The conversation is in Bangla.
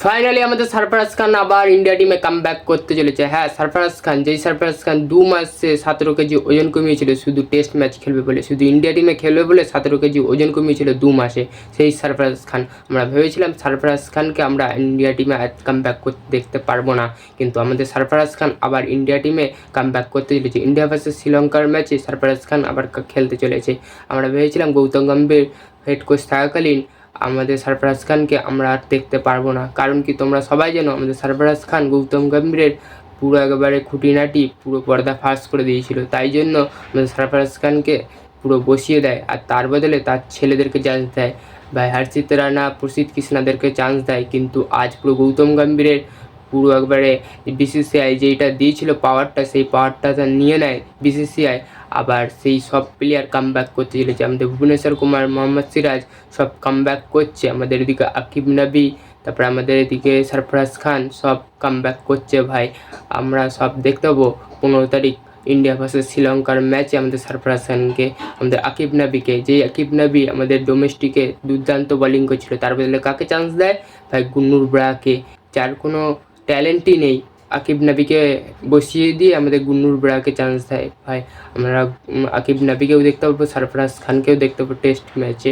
ফাইনালি আমাদের সরফরাজ খান আবার ইন্ডিয়া টিমে কামব্যাক করতে চলেছে। হ্যাঁ, সরফরাজ খান, যেই সরফরাজ খান 2 মাসে 17 কেজি ওজন কমিয়েছিল শুধু টেস্ট ম্যাচ খেলবে বলে, শুধু ইন্ডিয়া টিমে খেলবে বলে 17 কেজি ওজন কমিয়েছিল 2 মাসে। সেই সরফরাজ খান, আমরা ভেবেছিলাম সরফরাজ খানকে আমরা ইন্ডিয়া টিমে কামব্যাক করতে দেখতে পারবো না, কিন্তু আমাদের সরফরাজ খান আবার ইন্ডিয়া টিমে কামব্যাক করতে চলেছে। ইন্ডিয়া ভার্সেস শ্রীলঙ্কার ম্যাচে সরফরাজ খান আবার খেলতে চলেছে। আমরা ভেবেছিলাম গৌতম গম্ভীর হেড কোচ থাকাকালীন আমাদের সরফরাজ খানকে আমরা আর দেখতে পারবো না, কারণ কি তোমরা সবাই জানো আমাদের সরফরাজ খান গৌতম গম্ভীরের পুরো একেবারে খুঁটিনাটি পুরো পর্দা ফাঁস করে দিয়েছিল। তাই জন্য আমাদের সরফরাজ খানকে পুরো বসিয়ে দেয়, আর তার বদলে তার ছেলেদেরকে চান্স দেয়। ভাই হর্ষিত রানা, প্রসিদ্ধ কৃষ্ণাদেরকে চান্স দেয়, কিন্তু আজ পুরো গৌতম গম্ভীরের পুরো একবারে বিসিসিআই যেইটা দিয়েছিল পাওয়ারটা, সেই পাওয়ারটা নিয়ে নেয় বিসিসিআই। আবার সেই সব প্লেয়ার কামব্যাক করতে চলেছে। আমাদের ভুবনেশ্বর কুমার, মোহাম্মদ সিরাজ সব কামব্যাক করছে। আমাদের এদিকে আকিব নবী, তারপরে আমাদের এদিকে সরফরাজ খান সব কামব্যাক করছে। ভাই আমরা সব দেখতে পাবো 15 তারিখ ইন্ডিয়া ভার্সেস শ্রীলঙ্কার ম্যাচে আমাদের সরফরাজ খানকে, আমাদের আকিব নবীকে। যেই আকিব নবী আমাদের ডোমেস্টিকে দুর্দান্ত বোলিং করছিল, তার বদলে কাকে চান্স দেয়? ভাই গুন্নুর ব্রাকে, যার কোনো ট্যালেন্টই নেই, আকিব নবীকে বসিয়ে দিয়ে আমাদের গুন্নুর ব্রাকে চান্স দেয়। ভাই আমরা আকিব নবীকেও দেখতে পাবো, সরফরাজ খানকেও দেখতে পাবো টেস্ট ম্যাচে।